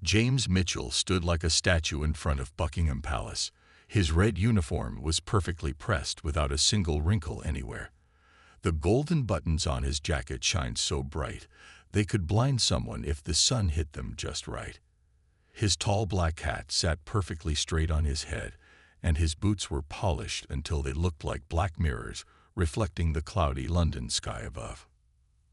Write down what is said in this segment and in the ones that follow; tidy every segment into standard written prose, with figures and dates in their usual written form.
James Mitchell stood like a statue in front of Buckingham Palace. His red uniform was perfectly pressed without a single wrinkle anywhere. The golden buttons on his jacket shined so bright they could blind someone if the sun hit them just right. His tall black hat sat perfectly straight on his head, and his boots were polished until they looked like black mirrors reflecting the cloudy London sky above.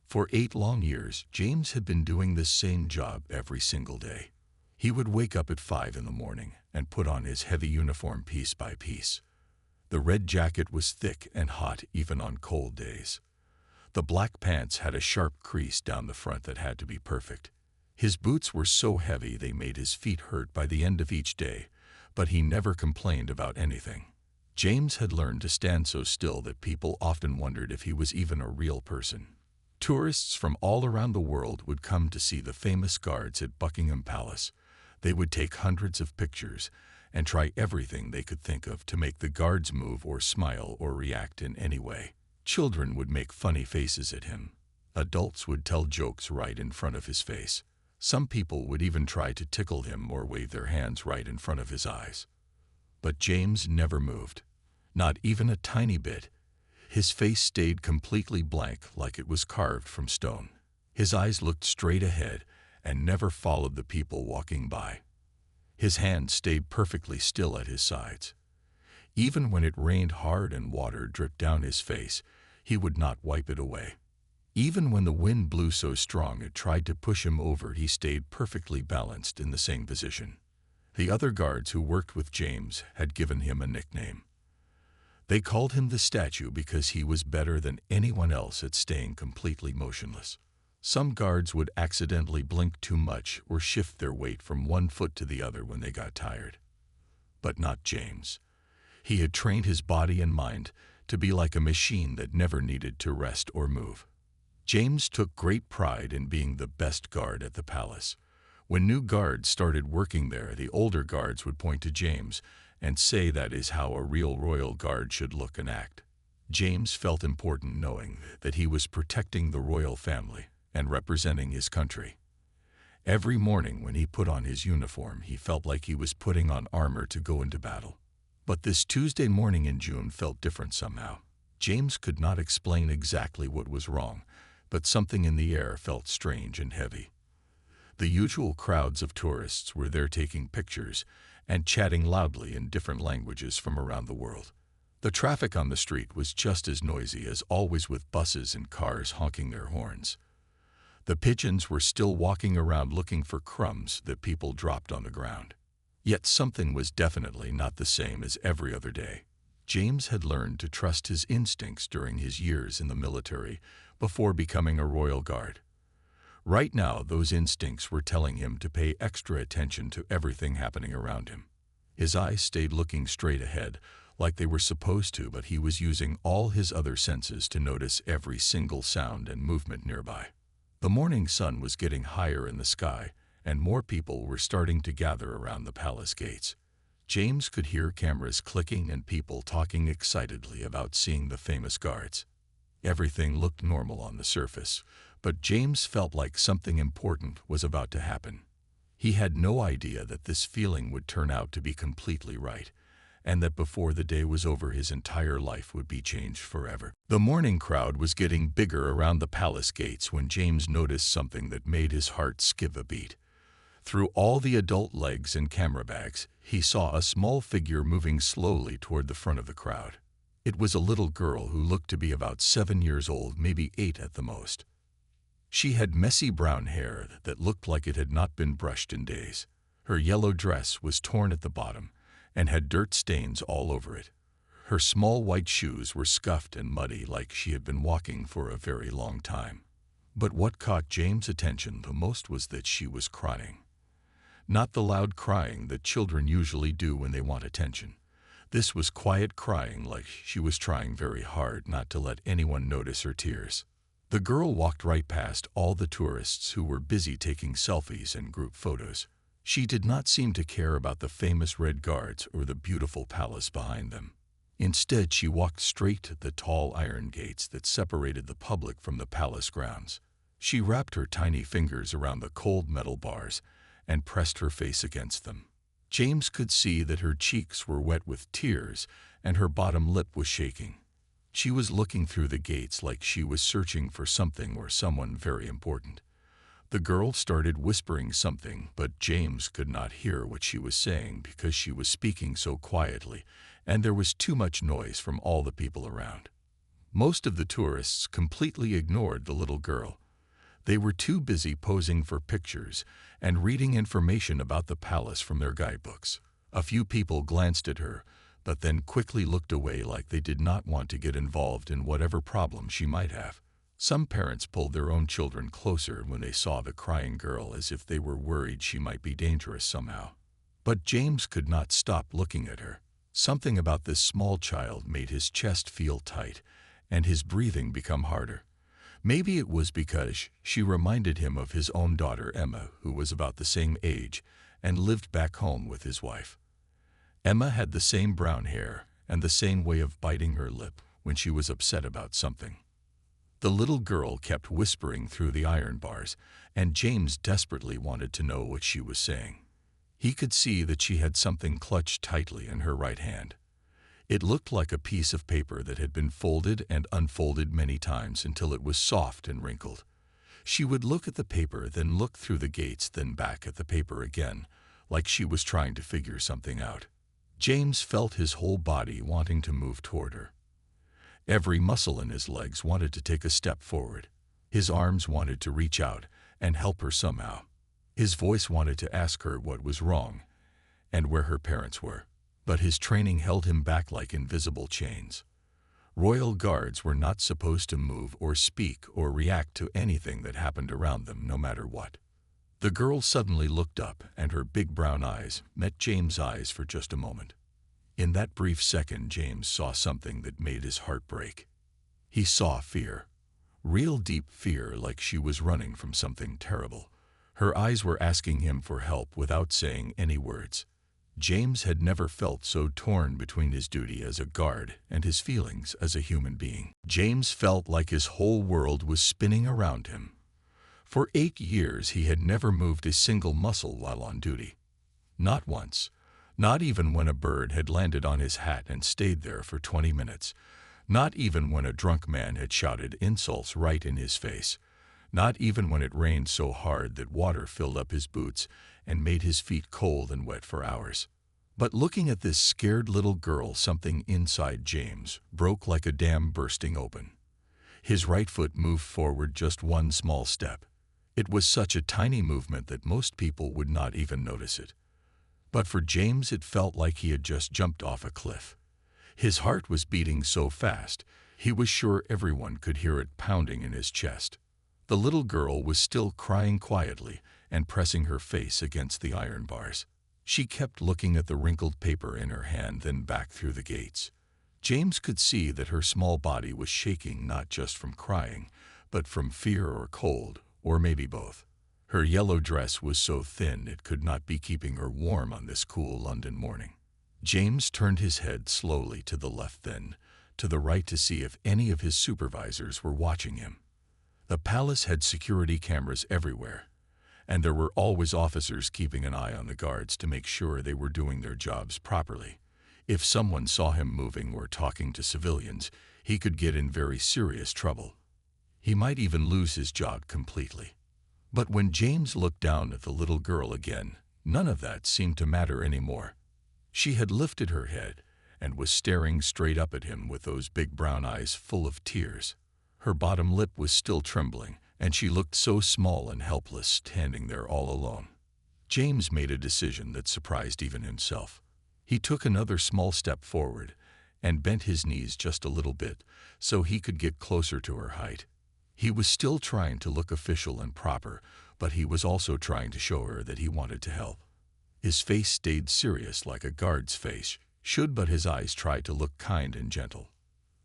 For 8 long years, James had been doing this same job every single day. He would wake up at 5 in the morning and put on his heavy uniform piece by piece. The red jacket was thick and hot even on cold days. The black pants had a sharp crease down the front that had to be perfect. His boots were so heavy they made his feet hurt by the end of each day, but he never complained about anything. James had learned to stand so still that people often wondered if he was even a real person. Tourists from all around the world would come to see the famous guards at Buckingham Palace. They would take hundreds of pictures and try everything they could think of to make the guards move or smile or react in any way. Children would make funny faces at him. Adults would tell jokes right in front of his face. Some people would even try to tickle him or wave their hands right in front of his eyes. But James never moved, not even a tiny bit. His face stayed completely blank, like it was carved from stone. His eyes looked straight ahead and never followed the people walking by. His hands stayed perfectly still at his sides. Even when it rained hard and water dripped down his face, he would not wipe it away. Even when the wind blew so strong it tried to push him over, he stayed perfectly balanced in the same position. The other guards who worked with James had given him a nickname. They called him the Statue because he was better than anyone else at staying completely motionless. Some guards would accidentally blink too much or shift their weight from one foot to the other when they got tired. But not James. He had trained his body and mind to be like a machine that never needed to rest or move. James took great pride in being the best guard at the palace. When new guards started working there, the older guards would point to James and say that is how a real royal guard should look and act. James felt important knowing that he was protecting the royal family and representing his country. Every morning when he put on his uniform, he felt like he was putting on armor to go into battle. But this Tuesday morning in June felt different somehow. James could not explain exactly what was wrong, but something in the air felt strange and heavy. The usual crowds of tourists were there taking pictures and chatting loudly in different languages from around the world. The traffic on the street was just as noisy as always, with buses and cars honking their horns. The pigeons were still walking around looking for crumbs that people dropped on the ground. Yet something was definitely not the same as every other day. James had learned to trust his instincts during his years in the military before becoming a royal guard. Right now, those instincts were telling him to pay extra attention to everything happening around him. His eyes stayed looking straight ahead, like they were supposed to, but he was using all his other senses to notice every single sound and movement nearby. The morning sun was getting higher in the sky, and more people were starting to gather around the palace gates. James could hear cameras clicking and people talking excitedly about seeing the famous guards. Everything looked normal on the surface, but James felt like something important was about to happen. He had no idea that this feeling would turn out to be completely right, and that before the day was over his entire life would be changed forever. The morning crowd was getting bigger around the palace gates when James noticed something that made his heart skip a beat. Through all the adult legs and camera bags, he saw a small figure moving slowly toward the front of the crowd. It was a little girl who looked to be about 7 years old, maybe 8 at the most. She had messy brown hair that looked like it had not been brushed in days. Her yellow dress was torn at the bottom and had dirt stains all over it. Her small white shoes were scuffed and muddy, like she had been walking for a very long time. But what caught James' attention the most was that she was crying. Not the loud crying that children usually do when they want attention. This was quiet crying, like she was trying very hard not to let anyone notice her tears. The girl walked right past all the tourists who were busy taking selfies and group photos. She did not seem to care about the famous red guards or the beautiful palace behind them. Instead, she walked straight to the tall iron gates that separated the public from the palace grounds. She wrapped her tiny fingers around the cold metal bars and pressed her face against them. James could see that her cheeks were wet with tears and her bottom lip was shaking. She was looking through the gates like she was searching for something or someone very important. The girl started whispering something, but James could not hear what she was saying because she was speaking so quietly, and there was too much noise from all the people around. Most of the tourists completely ignored the little girl. They were too busy posing for pictures and reading information about the palace from their guidebooks. A few people glanced at her, but then quickly looked away like they did not want to get involved in whatever problem she might have. Some parents pulled their own children closer when they saw the crying girl as if they were worried she might be dangerous somehow. But James could not stop looking at her. Something about this small child made his chest feel tight and his breathing become harder. Maybe it was because she reminded him of his own daughter Emma, who was about the same age and lived back home with his wife. Emma had the same brown hair and the same way of biting her lip when she was upset about something. The little girl kept whispering through the iron bars, and James desperately wanted to know what she was saying. He could see that she had something clutched tightly in her right hand. It looked like a piece of paper that had been folded and unfolded many times until it was soft and wrinkled. She would look at the paper, then look through the gates, then back at the paper again, like she was trying to figure something out. James felt his whole body wanting to move toward her. Every muscle in his legs wanted to take a step forward. His arms wanted to reach out and help her somehow. His voice wanted to ask her what was wrong and where her parents were. But his training held him back like invisible chains. Royal guards were not supposed to move or speak or react to anything that happened around them, no matter what. The girl suddenly looked up, and her big brown eyes met James' eyes for just a moment. In that brief second, James saw something that made his heart break. He saw fear. Real deep fear, like she was running from something terrible. Her eyes were asking him for help without saying any words. James had never felt so torn between his duty as a guard and his feelings as a human being. James felt like his whole world was spinning around him. For 8 years he had never moved a single muscle while on duty. Not once. Not even when a bird had landed on his hat and stayed there for 20 minutes. Not even when a drunk man had shouted insults right in his face. Not even when it rained so hard that water filled up his boots and made his feet cold and wet for hours. But looking at this scared little girl, something inside James broke like a dam bursting open. His right foot moved forward just one small step. It was such a tiny movement that most people would not even notice it. But for James it felt like he had just jumped off a cliff. His heart was beating so fast, he was sure everyone could hear it pounding in his chest. The little girl was still crying quietly and pressing her face against the iron bars. She kept looking at the wrinkled paper in her hand, then back through the gates. James could see that her small body was shaking, not just from crying, but from fear or cold, or maybe both. Her yellow dress was so thin it could not be keeping her warm on this cool London morning. James turned his head slowly to the left, then to the right to see if any of his supervisors were watching him. The palace had security cameras everywhere, and there were always officers keeping an eye on the guards to make sure they were doing their jobs properly. If someone saw him moving or talking to civilians, he could get in very serious trouble. He might even lose his job completely. But when James looked down at the little girl again, none of that seemed to matter anymore. She had lifted her head and was staring straight up at him with those big brown eyes full of tears. Her bottom lip was still trembling, and she looked so small and helpless, standing there all alone. James made a decision that surprised even himself. He took another small step forward and bent his knees just a little bit so he could get closer to her height. He was still trying to look official and proper, but he was also trying to show her that he wanted to help. His face stayed serious like a guard's face should, but his eyes tried to look kind and gentle.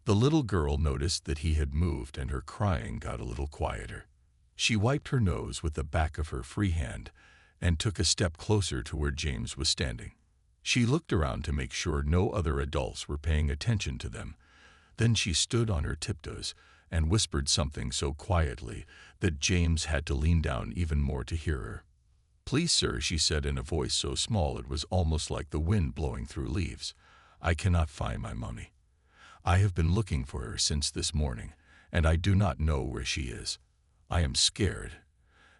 The little girl noticed that he had moved, and her crying got a little quieter. She wiped her nose with the back of her free hand and took a step closer to where James was standing. She looked around to make sure no other adults were paying attention to them. Then she stood on her tiptoes and whispered something so quietly that James had to lean down even more to hear her. "Please, sir," she said in a voice so small it was almost like the wind blowing through leaves. "I cannot find my mummy. I have been looking for her since this morning, and I do not know where she is. I am scared,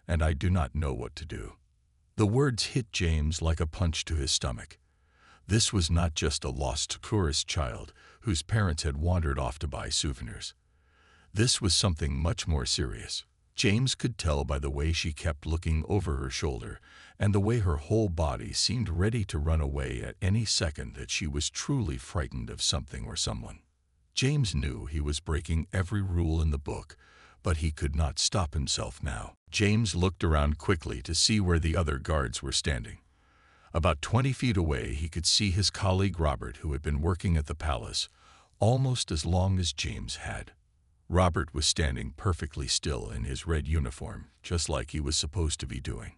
and I do not know what to do." The words hit James like a punch to his stomach. This was not just a lost tourist child whose parents had wandered off to buy souvenirs. This was something much more serious. James could tell by the way she kept looking over her shoulder and the way her whole body seemed ready to run away at any second that she was truly frightened of something or someone. James knew he was breaking every rule in the book, but he could not stop himself now. James looked around quickly to see where the other guards were standing. About 20 feet away, he could see his colleague Robert, who had been working at the palace almost as long as James had. Robert was standing perfectly still in his red uniform, just like he was supposed to be doing.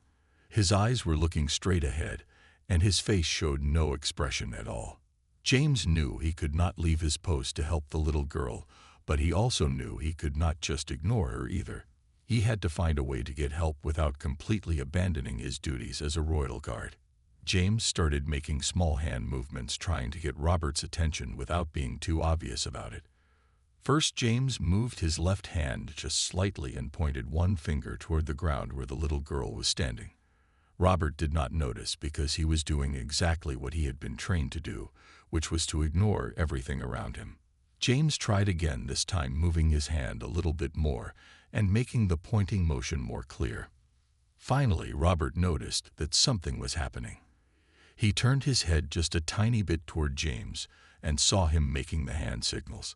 His eyes were looking straight ahead, and his face showed no expression at all. James knew he could not leave his post to help the little girl, but he also knew he could not just ignore her either. He had to find a way to get help without completely abandoning his duties as a royal guard. James started making small hand movements trying to get Robert's attention without being too obvious about it. First, James moved his left hand just slightly and pointed one finger toward the ground where the little girl was standing. Robert did not notice because he was doing exactly what he had been trained to do, which was to ignore everything around him. James tried again, this time moving his hand a little bit more and making the pointing motion more clear. Finally, Robert noticed that something was happening. He turned his head just a tiny bit toward James and saw him making the hand signals.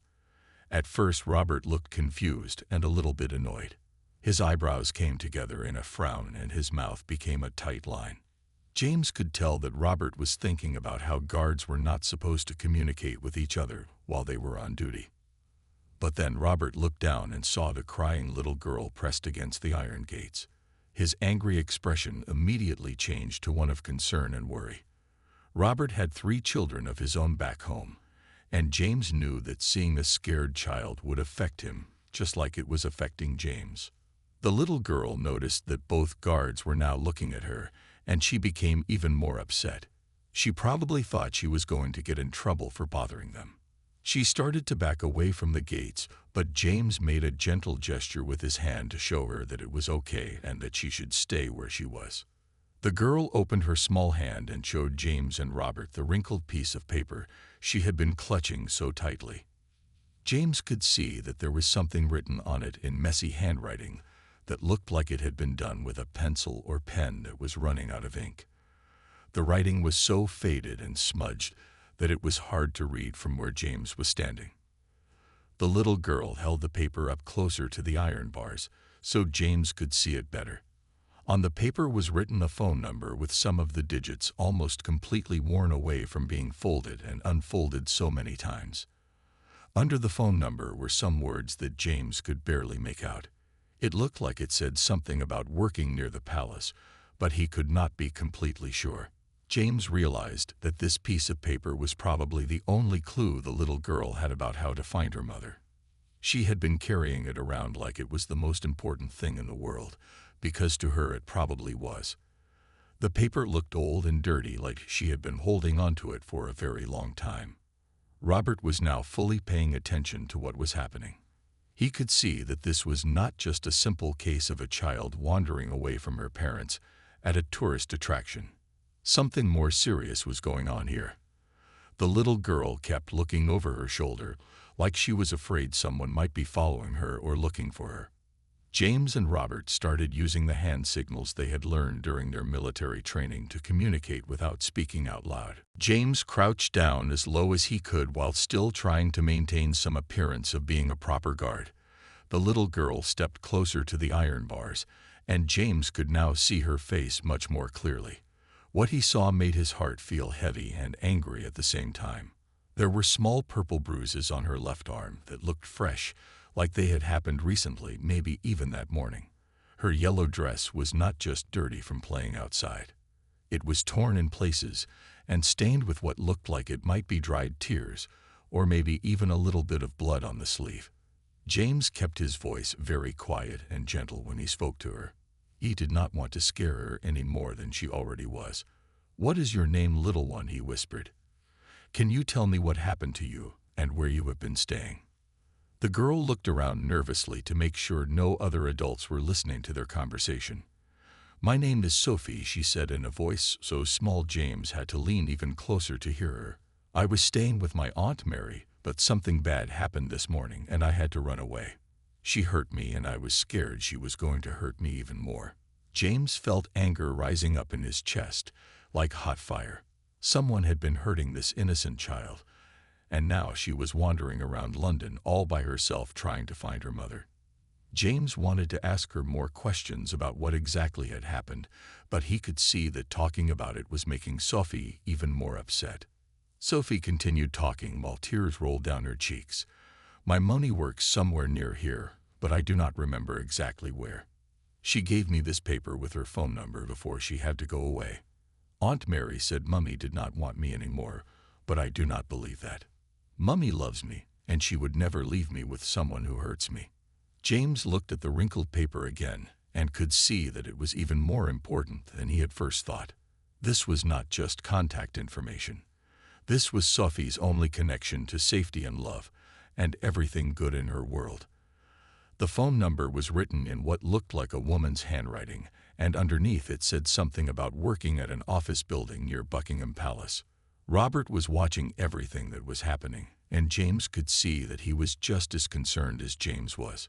At first, Robert looked confused and a little bit annoyed. His eyebrows came together in a frown and his mouth became a tight line. James could tell that Robert was thinking about how guards were not supposed to communicate with each other while they were on duty. But then Robert looked down and saw the crying little girl pressed against the iron gates. His angry expression immediately changed to one of concern and worry. Robert had 3 children of his own back home, and James knew that seeing a scared child would affect him, just like it was affecting James. The little girl noticed that both guards were now looking at her, and she became even more upset. She probably thought she was going to get in trouble for bothering them. She started to back away from the gates, but James made a gentle gesture with his hand to show her that it was okay and that she should stay where she was. The girl opened her small hand and showed James and Robert the wrinkled piece of paper she had been clutching so tightly. James could see that there was something written on it in messy handwriting that looked like it had been done with a pencil or pen that was running out of ink. The writing was so faded and smudged that it was hard to read from where James was standing. The little girl held the paper up closer to the iron bars so James could see it better. On the paper was written a phone number with some of the digits almost completely worn away from being folded and unfolded so many times. Under the phone number were some words that James could barely make out. It looked like it said something about working near the palace, but he could not be completely sure. James realized that this piece of paper was probably the only clue the little girl had about how to find her mother. She had been carrying it around like it was the most important thing in the world, because to her it probably was. The paper looked old and dirty, like she had been holding onto it for a very long time. Robert was now fully paying attention to what was happening. He could see that this was not just a simple case of a child wandering away from her parents at a tourist attraction. Something more serious was going on here. The little girl kept looking over her shoulder, like she was afraid someone might be following her or looking for her. James and Robert started using the hand signals they had learned during their military training to communicate without speaking out loud. James crouched down as low as he could while still trying to maintain some appearance of being a proper guard. The little girl stepped closer to the iron bars, and James could now see her face much more clearly. What he saw made his heart feel heavy and angry at the same time. There were small purple bruises on her left arm that looked fresh, like they had happened recently, maybe even that morning. Her yellow dress was not just dirty from playing outside. It was torn in places and stained with what looked like it might be dried tears, or maybe even a little bit of blood on the sleeve. James kept his voice very quiet and gentle when he spoke to her. He did not want to scare her any more than she already was. "What is your name, little one?" he whispered. "Can you tell me what happened to you and where you have been staying?" The girl looked around nervously to make sure no other adults were listening to their conversation. "My name is Sophie," she said in a voice so small James had to lean even closer to hear her. "I was staying with my Aunt Mary, but something bad happened this morning and I had to run away. She hurt me and I was scared she was going to hurt me even more." James felt anger rising up in his chest, like hot fire. Someone had been hurting this innocent child, and now she was wandering around London all by herself trying to find her mother. James wanted to ask her more questions about what exactly had happened, but he could see that talking about it was making Sophie even more upset. Sophie continued talking while tears rolled down her cheeks. "My mummy works somewhere near here, but I do not remember exactly where. She gave me this paper with her phone number before she had to go away. Aunt Mary said Mummy did not want me anymore, but I do not believe that. Mummy loves me, and she would never leave me with someone who hurts me." James looked at the wrinkled paper again and could see that it was even more important than he had first thought. This was not just contact information. This was Sophie's only connection to safety and love, and everything good in her world. The phone number was written in what looked like a woman's handwriting, and underneath it said something about working at an office building near Buckingham Palace. Robert was watching everything that was happening, and James could see that he was just as concerned as James was.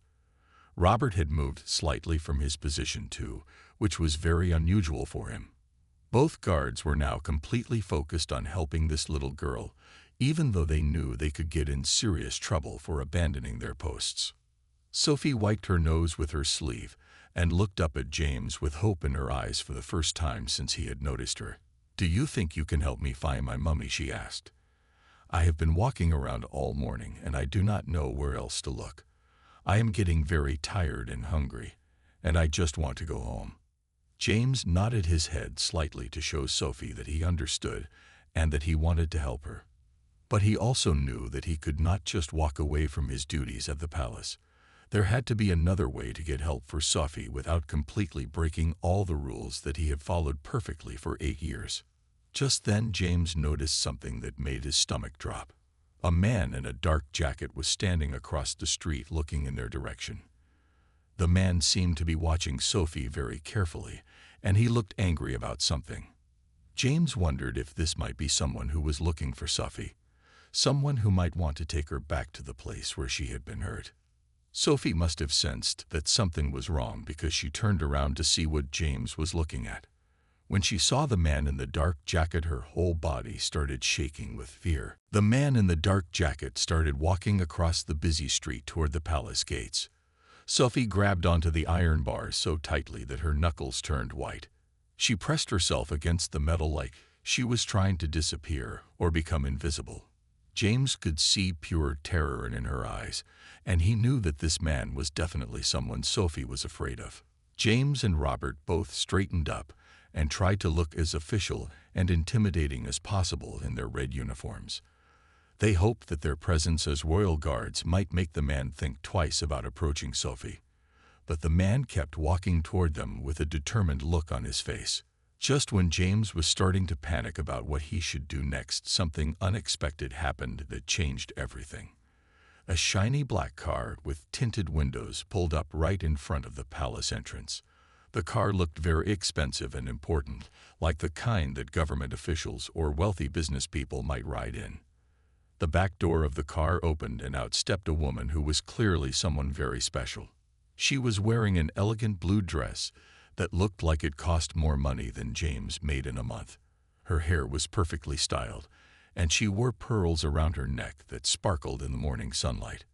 Robert had moved slightly from his position too, which was very unusual for him. Both guards were now completely focused on helping this little girl, even though they knew they could get in serious trouble for abandoning their posts. Sophie wiped her nose with her sleeve and looked up at James with hope in her eyes for the first time since he had noticed her. "Do you think you can help me find my mummy?" she asked. "I have been walking around all morning and I do not know where else to look. I am getting very tired and hungry, and I just want to go home." James nodded his head slightly to show Sophie that he understood and that he wanted to help her. But he also knew that he could not just walk away from his duties at the palace. There had to be another way to get help for Sophie without completely breaking all the rules that he had followed perfectly for 8 years. Just then James noticed something that made his stomach drop. A man in a dark jacket was standing across the street looking in their direction. The man seemed to be watching Sophie very carefully, and he looked angry about something. James wondered if this might be someone who was looking for Sophie, someone who might want to take her back to the place where she had been hurt. Sophie must have sensed that something was wrong because she turned around to see what James was looking at. When she saw the man in the dark jacket, her whole body started shaking with fear. The man in the dark jacket started walking across the busy street toward the palace gates. Sophie grabbed onto the iron bars so tightly that her knuckles turned white. She pressed herself against the metal like she was trying to disappear or become invisible. James could see pure terror in her eyes, and he knew that this man was definitely someone Sophie was afraid of. James and Robert both straightened up and tried to look as official and intimidating as possible in their red uniforms. They hoped that their presence as royal guards might make the man think twice about approaching Sophie. But the man kept walking toward them with a determined look on his face. Just when James was starting to panic about what he should do next, something unexpected happened that changed everything. A shiny black car with tinted windows pulled up right in front of the palace entrance. The car looked very expensive and important, like the kind that government officials or wealthy business people might ride in. The back door of the car opened and out stepped a woman who was clearly someone very special. She was wearing an elegant blue dress that looked like it cost more money than James made in a month. Her hair was perfectly styled, and she wore pearls around her neck that sparkled in the morning sunlight.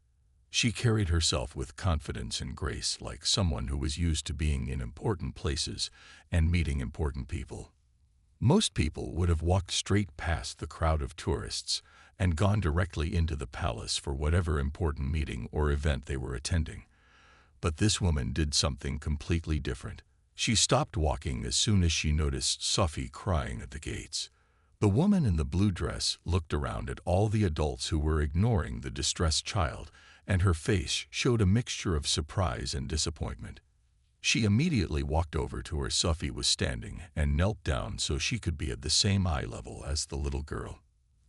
She carried herself with confidence and grace like someone who was used to being in important places and meeting important people. Most people would have walked straight past the crowd of tourists and gone directly into the palace for whatever important meeting or event they were attending. But this woman did something completely different. She stopped walking as soon as she noticed Sophie crying at the gates. The woman in the blue dress looked around at all the adults who were ignoring the distressed child, and her face showed a mixture of surprise and disappointment. She immediately walked over to where Sophie was standing and knelt down so she could be at the same eye level as the little girl.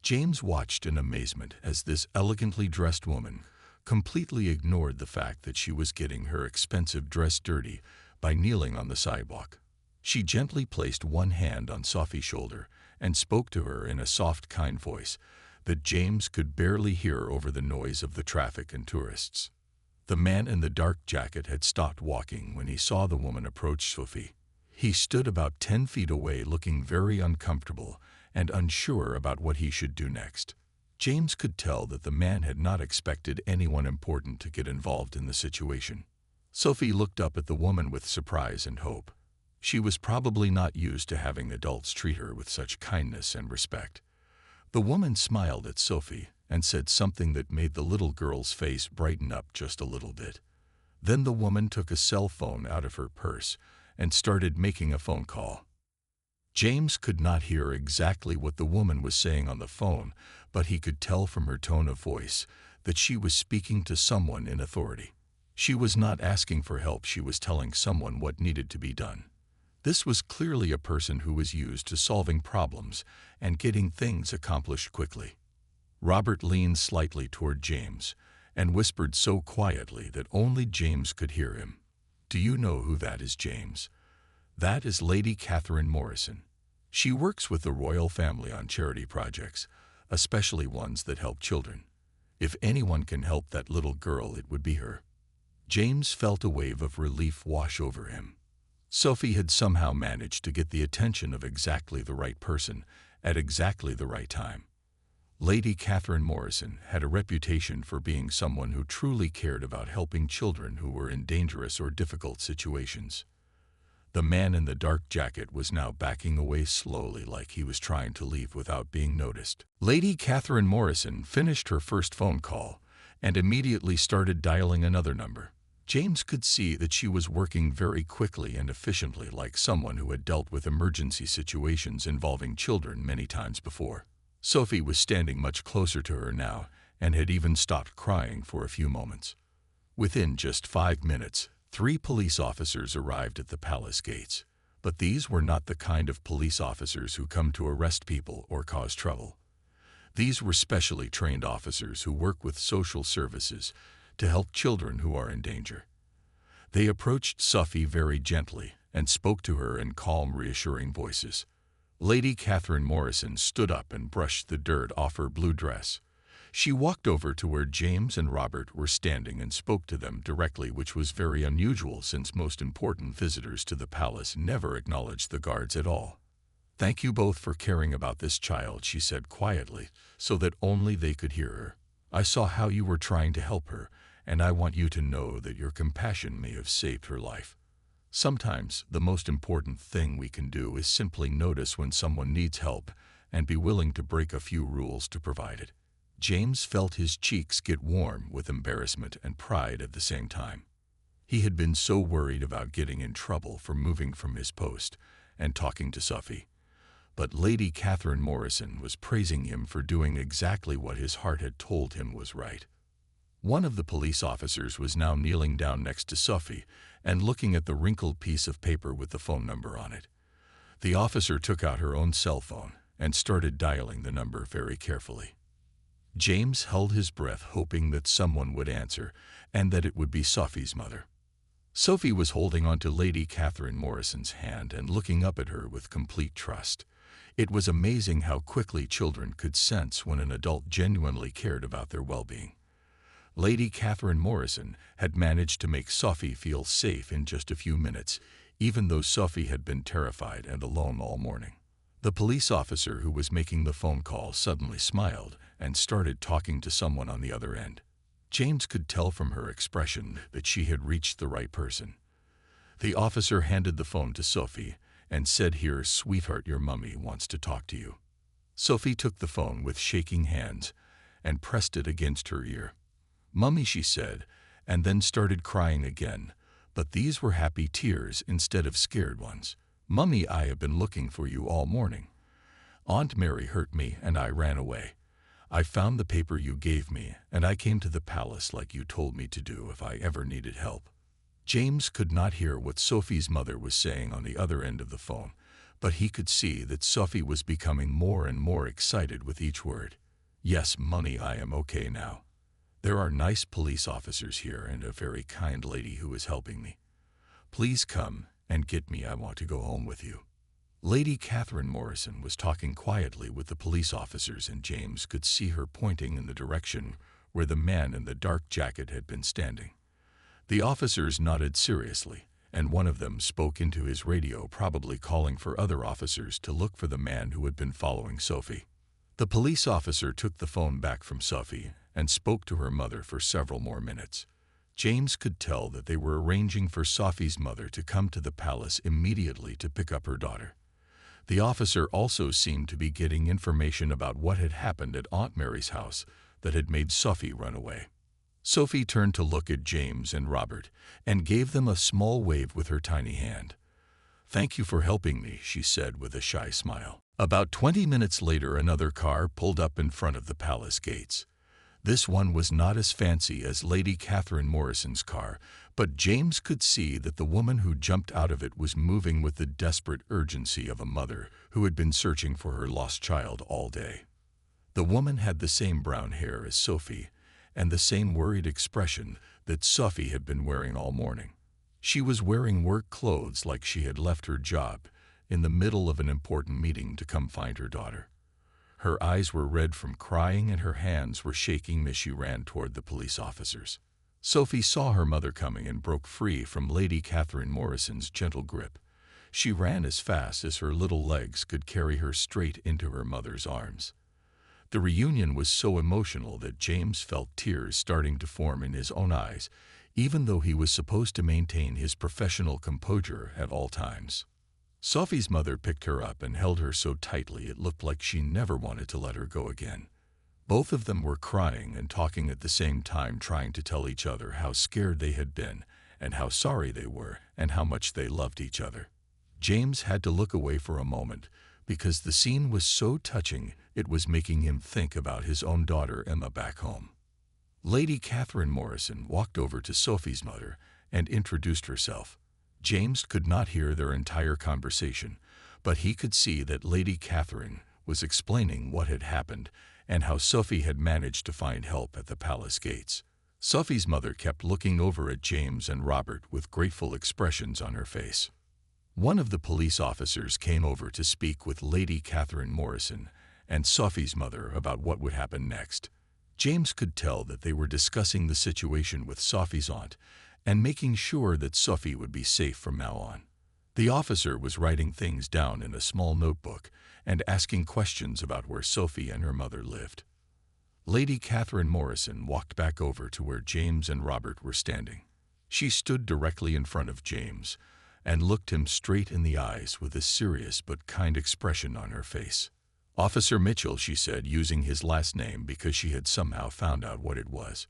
James watched in amazement as this elegantly dressed woman completely ignored the fact that she was getting her expensive dress dirty by kneeling on the sidewalk. She gently placed one hand on Sophie's shoulder and spoke to her in a soft, kind voice that James could barely hear over the noise of the traffic and tourists. The man in the dark jacket had stopped walking when he saw the woman approach Sophie. He stood about 10 feet away, looking very uncomfortable and unsure about what he should do next. James could tell that the man had not expected anyone important to get involved in the situation. Sophie looked up at the woman with surprise and hope. She was probably not used to having adults treat her with such kindness and respect. The woman smiled at Sophie and said something that made the little girl's face brighten up just a little bit. Then the woman took a cell phone out of her purse and started making a phone call. James could not hear exactly what the woman was saying on the phone, but he could tell from her tone of voice that she was speaking to someone in authority. She was not asking for help, she was telling someone what needed to be done. This was clearly a person who was used to solving problems and getting things accomplished quickly. Robert leaned slightly toward James and whispered so quietly that only James could hear him. "Do you know who that is, James? That is Lady Catherine Morrison. She works with the royal family on charity projects, especially ones that help children. If anyone can help that little girl, it would be her." James felt a wave of relief wash over him. Sophie had somehow managed to get the attention of exactly the right person at exactly the right time. Lady Catherine Morrison had a reputation for being someone who truly cared about helping children who were in dangerous or difficult situations. The man in the dark jacket was now backing away slowly, like he was trying to leave without being noticed. Lady Catherine Morrison finished her first phone call and immediately started dialing another number. James could see that she was working very quickly and efficiently, like someone who had dealt with emergency situations involving children many times before. Sophie was standing much closer to her now and had even stopped crying for a few moments. Within just 5 minutes, 3 police officers arrived at the palace gates. But these were not the kind of police officers who come to arrest people or cause trouble. These were specially trained officers who work with social services to help children who are in danger. They approached Sophie very gently and spoke to her in calm, reassuring voices. Lady Catherine Morrison stood up and brushed the dirt off her blue dress. She walked over to where James and Robert were standing and spoke to them directly, which was very unusual since most important visitors to the palace never acknowledged the guards at all. "Thank you both for caring about this child," she said quietly, so that only they could hear her. "I saw how you were trying to help her, and I want you to know that your compassion may have saved her life. Sometimes the most important thing we can do is simply notice when someone needs help and be willing to break a few rules to provide it." James felt his cheeks get warm with embarrassment and pride at the same time. He had been so worried about getting in trouble for moving from his post and talking to Sophie. But Lady Catherine Morrison was praising him for doing exactly what his heart had told him was right. One of the police officers was now kneeling down next to Sophie and looking at the wrinkled piece of paper with the phone number on it. The officer took out her own cell phone and started dialing the number very carefully. James held his breath, hoping that someone would answer and that it would be Sophie's mother. Sophie was holding onto Lady Catherine Morrison's hand and looking up at her with complete trust. It was amazing how quickly children could sense when an adult genuinely cared about their well-being. Lady Catherine Morrison had managed to make Sophie feel safe in just a few minutes, even though Sophie had been terrified and alone all morning. The police officer who was making the phone call suddenly smiled and started talking to someone on the other end. James could tell from her expression that she had reached the right person. The officer handed the phone to Sophie and said, "Here, sweetheart, your mummy wants to talk to you." Sophie took the phone with shaking hands and pressed it against her ear. "Mummy," she said, and then started crying again, but these were happy tears instead of scared ones. "Mummy, I have been looking for you all morning. Aunt Mary hurt me and I ran away. I found the paper you gave me and I came to the palace like you told me to do if I ever needed help." James could not hear what Sophie's mother was saying on the other end of the phone, but he could see that Sophie was becoming more and more excited with each word. "Yes, Money, I am okay now. There are nice police officers here and a very kind lady who is helping me. Please come and get me. I want to go home with you." Lady Catherine Morrison was talking quietly with the police officers, and James could see her pointing in the direction where the man in the dark jacket had been standing. The officers nodded seriously, and one of them spoke into his radio, probably calling for other officers to look for the man who had been following Sophie. The police officer took the phone back from Sophie and spoke to her mother for several more minutes. James could tell that they were arranging for Sophie's mother to come to the palace immediately to pick up her daughter. The officer also seemed to be getting information about what had happened at Aunt Mary's house that had made Sophie run away. Sophie turned to look at James and Robert and gave them a small wave with her tiny hand. "Thank you for helping me," she said with a shy smile. About 20 minutes later, another car pulled up in front of the palace gates. This one was not as fancy as Lady Catherine Morrison's car, but James could see that the woman who jumped out of it was moving with the desperate urgency of a mother who had been searching for her lost child all day. The woman had the same brown hair as Sophie and the same worried expression that Sophie had been wearing all morning. She was wearing work clothes, like she had left her job in the middle of an important meeting to come find her daughter. Her eyes were red from crying and her hands were shaking as she ran toward the police officers. Sophie saw her mother coming and broke free from Lady Catherine Morrison's gentle grip. She ran as fast as her little legs could carry her straight into her mother's arms. The reunion was so emotional that James felt tears starting to form in his own eyes, even though he was supposed to maintain his professional composure at all times. Sophie's mother picked her up and held her so tightly it looked like she never wanted to let her go again. Both of them were crying and talking at the same time, trying to tell each other how scared they had been and how sorry they were and how much they loved each other. James had to look away for a moment because the scene was so touching it was making him think about his own daughter Emma back home. Lady Catherine Morrison walked over to Sophie's mother and introduced herself. James could not hear their entire conversation, but he could see that Lady Catherine was explaining what had happened and how Sophie had managed to find help at the palace gates. Sophie's mother kept looking over at James and Robert with grateful expressions on her face. One of the police officers came over to speak with Lady Catherine Morrison and Sophie's mother about what would happen next. James could tell that they were discussing the situation with Sophie's aunt and making sure that Sophie would be safe from now on. The officer was writing things down in a small notebook and asking questions about where Sophie and her mother lived. Lady Catherine Morrison walked back over to where James and Robert were standing. She stood directly in front of James and looked him straight in the eyes with a serious but kind expression on her face. "Officer Mitchell," she said, using his last name because she had somehow found out what it was.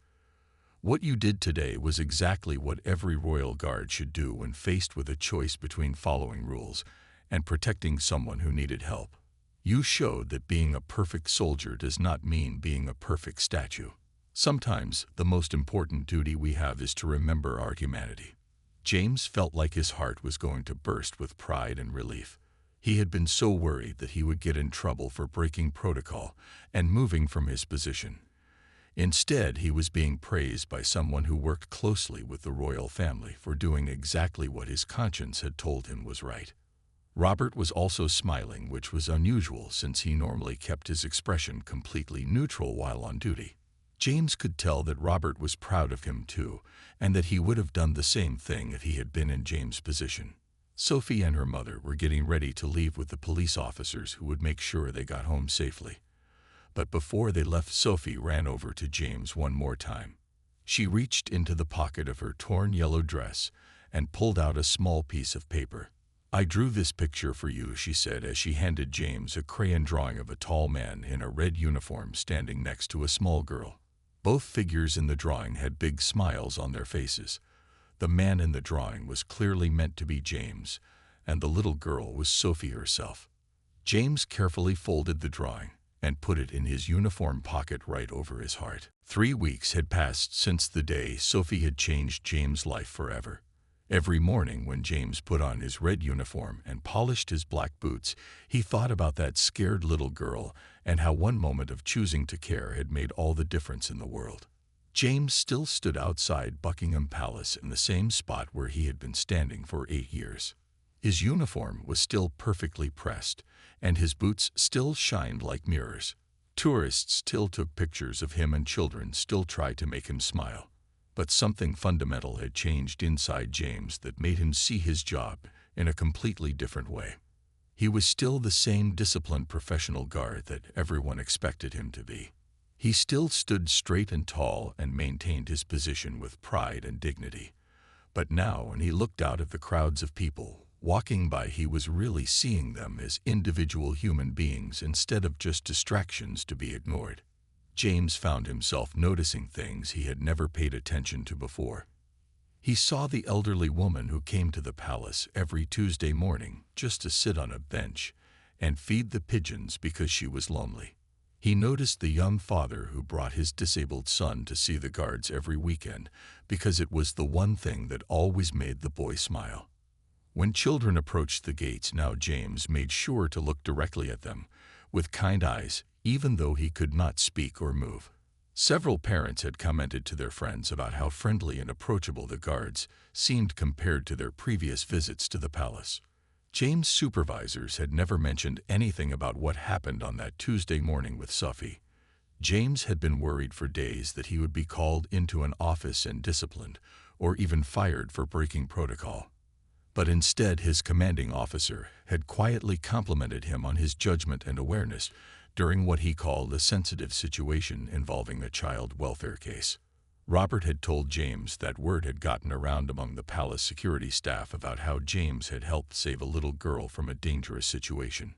"What you did today was exactly what every royal guard should do when faced with a choice between following rules and protecting someone who needed help. You showed that being a perfect soldier does not mean being a perfect statue. Sometimes the most important duty we have is to remember our humanity." James felt like his heart was going to burst with pride and relief. He had been so worried that he would get in trouble for breaking protocol and moving from his position. Instead, he was being praised by someone who worked closely with the royal family for doing exactly what his conscience had told him was right. Robert was also smiling, which was unusual since he normally kept his expression completely neutral while on duty. James could tell that Robert was proud of him too, and that he would have done the same thing if he had been in James' position. Sophie and her mother were getting ready to leave with the police officers who would make sure they got home safely. But before they left, Sophie ran over to James one more time. She reached into the pocket of her torn yellow dress and pulled out a small piece of paper. "I drew this picture for you," she said as she handed James a crayon drawing of a tall man in a red uniform standing next to a small girl. Both figures in the drawing had big smiles on their faces. The man in the drawing was clearly meant to be James, and the little girl was Sophie herself. James carefully folded the drawing and put it in his uniform pocket right over his heart. 3 weeks had passed since the day Sophie had changed James' life forever. Every morning when James put on his red uniform and polished his black boots, he thought about that scared little girl and how one moment of choosing to care had made all the difference in the world. James still stood outside Buckingham Palace in the same spot where he had been standing for 8 years. His uniform was still perfectly pressed, and his boots still shined like mirrors. Tourists still took pictures of him and children still tried to make him smile. But something fundamental had changed inside James that made him see his job in a completely different way. He was still the same disciplined professional guard that everyone expected him to be. He still stood straight and tall and maintained his position with pride and dignity. But now, when he looked out at the crowds of people walking by, he was really seeing them as individual human beings instead of just distractions to be ignored. James found himself noticing things he had never paid attention to before. He saw the elderly woman who came to the palace every Tuesday morning just to sit on a bench and feed the pigeons because she was lonely. He noticed the young father who brought his disabled son to see the guards every weekend because it was the one thing that always made the boy smile. When children approached the gates now, James made sure to look directly at them with kind eyes, even though he could not speak or move. Several parents had commented to their friends about how friendly and approachable the guards seemed compared to their previous visits to the palace. James' supervisors had never mentioned anything about what happened on that Tuesday morning with Sophie. James had been worried for days that he would be called into an office and disciplined, or even fired for breaking protocol. But instead, his commanding officer had quietly complimented him on his judgment and awareness during what he called a sensitive situation involving a child welfare case. Robert had told James that word had gotten around among the palace security staff about how James had helped save a little girl from a dangerous situation.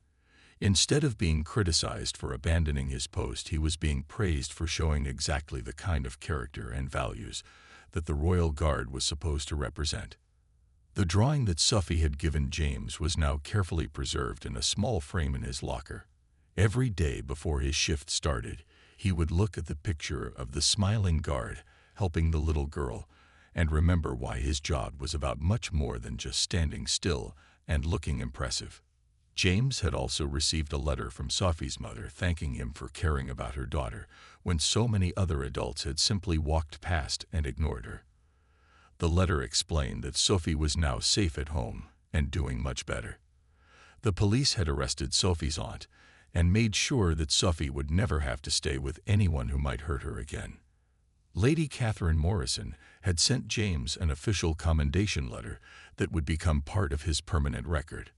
Instead of being criticized for abandoning his post, he was being praised for showing exactly the kind of character and values that the royal guard was supposed to represent. The drawing that Sophie had given James was now carefully preserved in a small frame in his locker. Every day before his shift started, he would look at the picture of the smiling guard helping the little girl and remember why his job was about much more than just standing still and looking impressive. James had also received a letter from Sophie's mother thanking him for caring about her daughter when so many other adults had simply walked past and ignored her. The letter explained that Sophie was now safe at home and doing much better. The police had arrested Sophie's aunt and made sure that Sophie would never have to stay with anyone who might hurt her again. Lady Catherine Morrison had sent James an official commendation letter that would become part of his permanent record.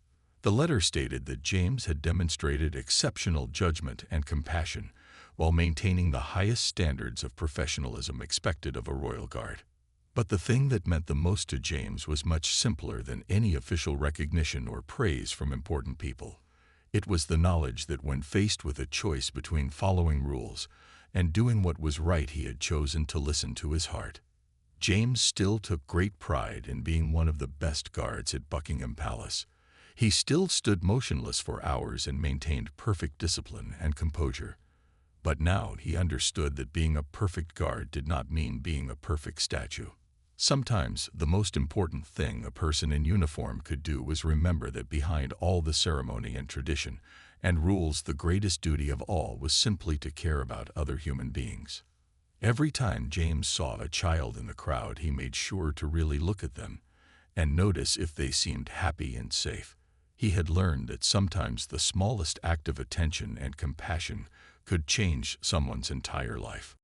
The letter stated that James had demonstrated exceptional judgment and compassion while maintaining the highest standards of professionalism expected of a royal guard. But the thing that meant the most to James was much simpler than any official recognition or praise from important people. It was the knowledge that when faced with a choice between following rules and doing what was right, he had chosen to listen to his heart. James still took great pride in being one of the best guards at Buckingham Palace. He still stood motionless for hours and maintained perfect discipline and composure. But now he understood that being a perfect guard did not mean being a perfect statue. Sometimes the most important thing a person in uniform could do was remember that behind all the ceremony and tradition and rules, the greatest duty of all was simply to care about other human beings. Every time James saw a child in the crowd, he made sure to really look at them and notice if they seemed happy and safe. He had learned that sometimes the smallest act of attention and compassion could change someone's entire life.